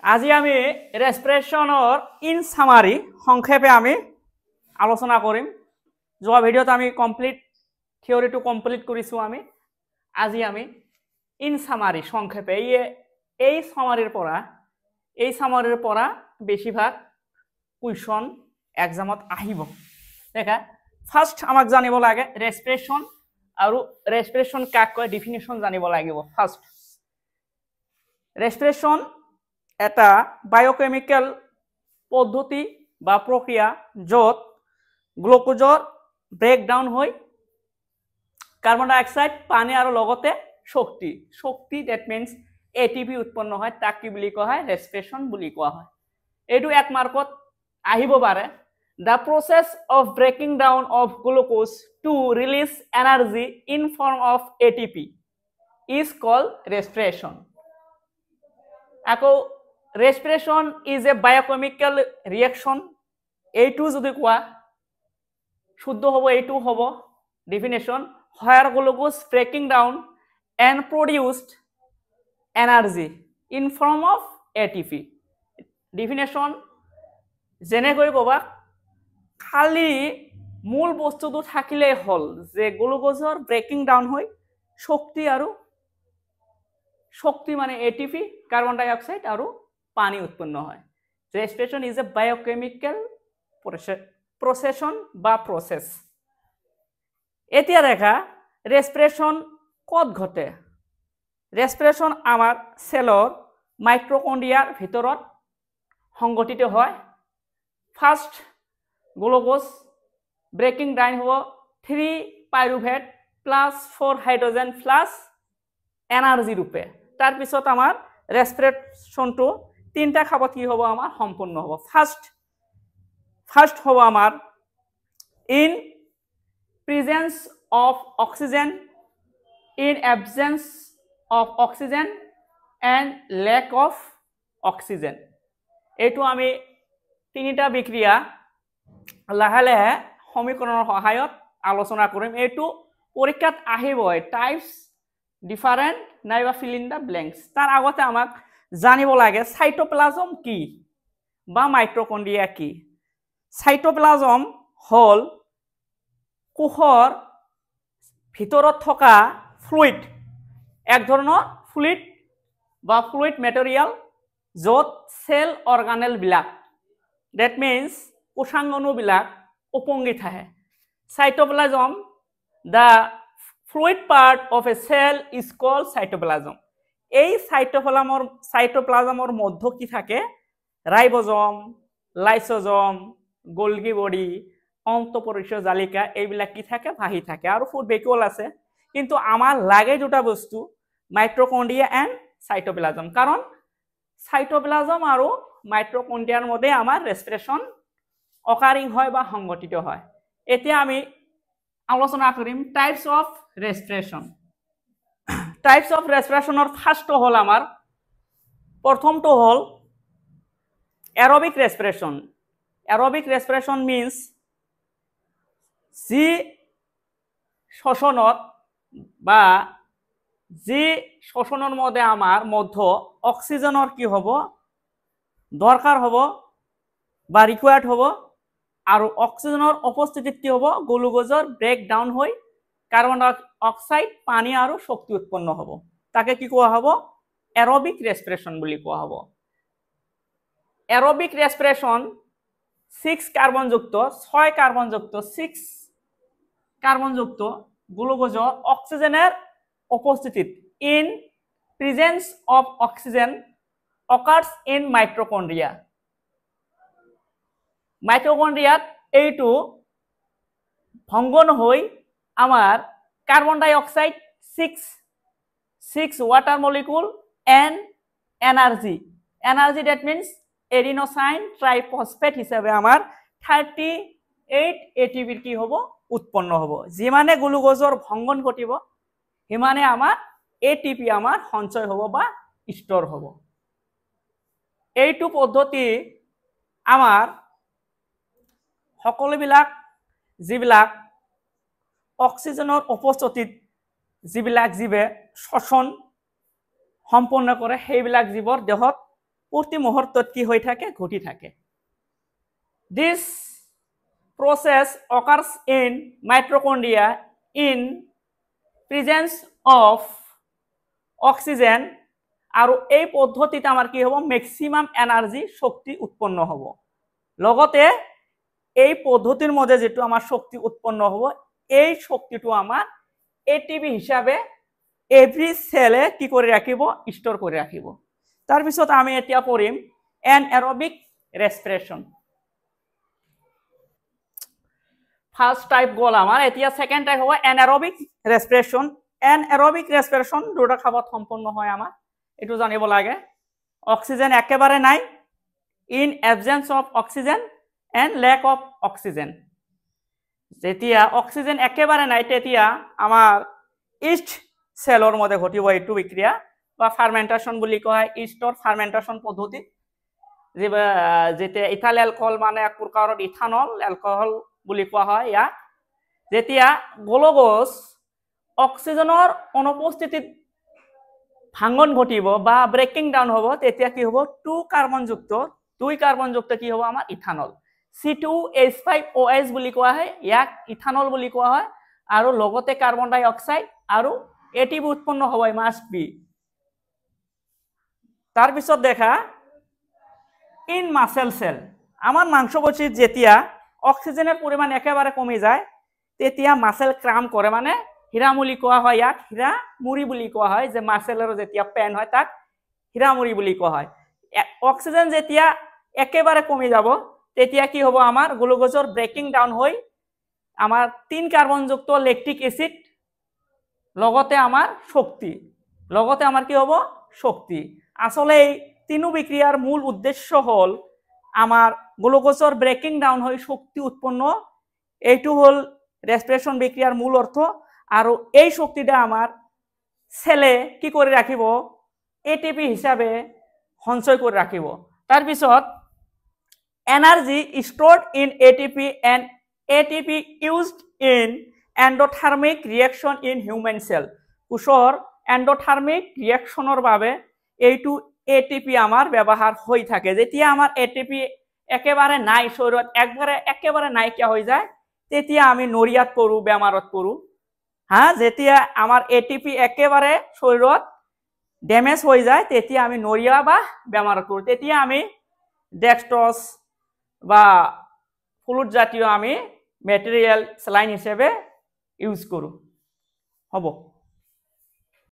আজি আমি ৰেসপিৰেশনৰ ইন সামাৰি সংক্ষেপে আমি আলোচনা কৰিম। যোৱা ভিডিঅ'ত আমি কমপ্লিট থিওৰিটো কমপ্লিট কৰিছো। আজি আমি ইন সামাৰি সংক্ষেপে এই সামাৰিৰ পৰা বেছিভাগ কুৱেশ্যন এক্সামত আহিব। দেখা ফাৰ্স্ট আমাক জানিব লাগে ৰেসপিৰেশন আৰু ৰেসপিৰেশন কাক কয় ডেফিনিশন জানিব লাগিব। ফাৰ্স্ট ৰেসপিৰেশন এটা বায়োকেমিক্যাল পদ্ধতি বা প্ৰক্ৰিয়া যত গ্লুকোজৰ ব্ৰেকডাউন হয় কাৰ্বন ডাই অক্সাইড পানী আৰু লগতে শক্তি দ্যাট মিন্স এটিপি উৎপন্ন হয়, তাক কি বুলি কোৱা হয় ৰেসপিৰেশন বুলি কোৱা হয়। এইটো এক মাৰ্কত আহিব পাৰে। The process of breaking down of glucose to release energy in form of ATP is called respiration. আকৌ respiration is a biochemical reaction. এইটো যদি কোৱা শুদ্ধ হ'ব, এইটো হ'ব definition where glucose breaking down and produced energy in form of ATP. Definition যেনেকৈ ক'বা খালি মূল বস্তুটো থাকিলে হল যে গ্লুকোজৰ ব্ৰেকিং ডাউন হয় শক্তি মানে এটিপি কাৰ্বন ডাই অক্সাইড আৰু পানী উৎপন্ন হয়। ৰেসপিৰেশন ইজ এ বায়োকেমিক্যাল প্ৰসেস। এতিয়া দেখা ৰেসপিৰেশন কত ঘটে। ৰেসপিৰেশন আমাৰ সেলৰ মাইক্ৰোকন্ড্ৰিয়াৰ ভিতৰত সংগঠিত হয়। ফার্স্ট গ্লুকোজ ব্রেকিং ডাউন হ'ব 3 pyruvate plus 4 hydrogen plus energy রূপে। তার পিছত আমার রেসপিরেশনটো তিনটা খাপত কি হ'ব আমার সম্পূর্ণ হ'ব। ফার্স্ট হ'ব আমার in presence of oxygen, in absence of oxygen and lack of oxygen. এইটো আমি তিনিটা বিক্রিয়া লাহে লাহে সমীকৰণৰ সহায়ত আলোচনা কৰিম। এইটো পৰীক্ষাত আহিবই টাইপস ডিফারেন্ট নাইবা ফিল ইন দ্য ব্ল্যাঙ্কস। তার আগতে আমাক জানিব লাগে সাইটোপ্লাজম কি বা মাইক্রোকন্ড্রিয়া কি। সাইটোপ্লাজম হল কোষৰ ভিতৰত থকা ফ্লুইড, এক ধৰণৰ ফ্লুইড বা ফ্লুইড মেটেরিয়াল যত সেল অর্গানেল বিলাক দ্যাট মিন্স কোষাঙ্গণু বিলাক উপংগী থাকে। Cytoplasm the fluid part of a cell is called cytoplasm. এই সাইটোপ্লাজমৰ মধ্য কি থাকে ৰাইবোজম, লাইসোজম, গোলগি বডি, অন্তঃপৰিষীয় জালিকা এইবিলাক কি থাকে ভাহি থাকে আৰু ফুড ভেকুল আছে। কিন্তু আমাৰ লাগে দুটা বস্তু মাইক্ৰোকন্ড্ৰিয়া এন্ড সাইটোপ্লাজম, কাৰণ সাইটোপ্লাজম আৰু মাইক্ৰোকন্ড্ৰিয়াৰ মধ্যে আমাৰ ৰেসপিৰেশন অকাৰিং হয় বা সংগঠিত হয়। এতিয়া আমি আলোচনা কৰিম types of respiration. Types of ৰেসপিৰেশনৰ ফাৰ্স্ট হল আমাৰ প্ৰথমটো হল aerobic respiration. Aerobic respiration means যি শ্বসনৰ মধ্যে আমাৰ অক্সিজেনৰ কি হ'ব দৰকাৰ হ'ব বা ৰিকোয়াৰ্ড হ'ব আৰু অক্সিজেনৰ উপস্থিতিত কি হ'ব গ্লুকোজৰ ব্ৰেক ডাউন হৈ কাৰ্বন ডাই অক্সাইড পানী আৰু শক্তি উৎপন্ন হ'ব। তাকে কি কোৱা হ'ব এৰোবিক ৰেসপিৰেশন বুলি কোৱা হ'ব। এৰোবিক ৰেসপিৰেশন 6 কাৰ্বনযুক্ত গ্লুকোজৰ অক্সিজেনের উপস্থিতিত in presence of oxygen occurs in mitochondria. মাইক্রোকন্ড্রিয়াত এইটো ভঙ্গন হৈ আমার কার্বন ডাই অক্সাইড 6 water molecule and energy that means adenosine triphosphate হিসাবে আমার 38 এটিপির কি হব উৎপন্ন হব। যিমানে গ্লুকোজৰ ভঙ্গন ঘটিব সিমানে আমাৰ এটিপি আমাৰ সঞ্চয় হব বা স্টোৰ হব। এইটো পদ্ধতি আমাৰ সকলোবিলাক যিবিলাক অক্সিজেনৰ উপস্থিতিত যিবিলাক জীৱে শ্বসন সম্পন্ন কৰে সেইবিলাক জীৱৰ দেহত প্ৰতি মুহূৰ্তত কি হৈ থাকে ঘটি থাকে this process occurs in mitochondria in presence of oxygen আৰু এই পদ্ধতিতে আমাৰ কি হ'ব ম্যাক্সিমাম এনাৰ্জি শক্তি উৎপন্ন হ'ব লগতে এই পদ্ধতিৰ মধ্যে যেটো আমাৰ শক্তি উৎপন্ন হ'ব এই শক্তিটো আমাৰ এটিপি হিসাবে এভৰি সেলে কি কৰি ৰাখিব স্টোৰ কৰি ৰাখিব তাৰ পিছত আমি এতিয়া পঢ়িম এনএৰোবিক ৰেসপিৰেশন ফাৰ্স্ট টাইপ গল আমাৰ এতিয়া সেকেন্ড টাইপ হ'ব এনএৰোবিক ৰেসপিৰেশন এনএৰোবিক ৰেসপিৰেশন দুটা খাবত সম্পন্ন হয় আমাৰ এটো জানিব লাগে অক্সিজেন একেবাৰে নাই in absence of oxygen and lack of oxygen যেতিয়া অক্সিজেন একেবাৰে নাই তেতিয়া আমাৰ ইস্ট সেলৰ মধ্যে ঘটিব এইটো বিক্ৰিয়া বা ফাৰ্মেন্টেশন বুলি কয় ইস্টৰ ফাৰ্মেন্টেশন পদ্ধতি যেতে ইথাইল অ্যালকোহল মানে এক প্ৰকাৰৰ ইথানল অ্যালকোহল বুলি কোৱা হয় ইয়া যেতিয়া গ্লুকোজ অক্সিজেনৰ অনুপস্থিতিত ভাঙন ঘটিব বা ব্রেকিং ডাউন হ'ব তেতিয়া কি হ'ব 2 কার্বন যুক্ত কি হ'ব আমাৰ ইথানল C2H5OH বুলি কোৱা হয় ইয়াক ইথানল বুলি কোৱা হয় আৰু লগতে কাৰ্বন ডাই অক্সাইড আৰু এটিপি উৎপন্ন হ'ব মাস্ট বি তাৰ পিছত দেখা ইন মাসেল সেল আমাৰ মাংসপেশীত যেতিয়া অক্সিজেনেৰ পৰিমাণ একেবাৰে কমে যায় তেতিয়া মাসেল ক্ৰাম কৰে মানে হীৰামুলি কোয়া হয় ইয়াক হীৰামুড়ি বুলি কোৱা হয় যে মাসেলেৰ যেতিয়া পেন হয় তাক হীৰামুড়ি বুলি কোৱা হয় অক্সিজেন যেতিয়া একেবাৰে কমে যাব তেতিয়া কি হ'ব আমাৰ গ্লুকোজৰ ব্ৰেকিং ডাউন হৈ আমাৰ 3 কাৰ্বন যুক্ত ল্যাকটিক অ্যাসিড লগতে আমাৰ শক্তি লগতে আমাৰ কি হ'ব শক্তি আসলে এই তিনু বিক্ৰিয়াৰ মূল উদ্দেশ্য হল আমাৰ গ্লুকোজৰ ব্রেকিং ডাউন হৈ শক্তি উৎপন্ন এইটো হল রেসপিরেশন বিক্রিয়ার মূল অর্থ আর এই শক্তিটা আমার সেলে কি করে রাখিব এটিপি হিসাবে সঞ্চয় করে রাখিব তার পিছত energy stored in ATP and ATP used in endothermic reaction in human cell কোষৰ এন্ডোথাৰ্মিক ৰিঅ্যাকশনৰ বাবে এইটো এটিপি আমার ব্যবহার হয়ে থাকে যেতিয়া আমার এটিপি একেবারে নাই শরীরত একেবারে নাইকিয়া হয়ে যায় তেতিয়া আমি নরিয়াত পড়ু বেমারত পড়ু হ্যাঁ যেতিয়া আমার এটিপি একেবারে শরীরত ড্যামেজ হয়ে যায় তেতিয়া আমি নরিয়া বা বেমারত পড়ু তেতিয়া আমি ডেক্সট্রস বা ফ্লুইড জাতীয় আমি ম্যাটেরিয়াল স্যালাইন হিসেবে ইউজ করু হব।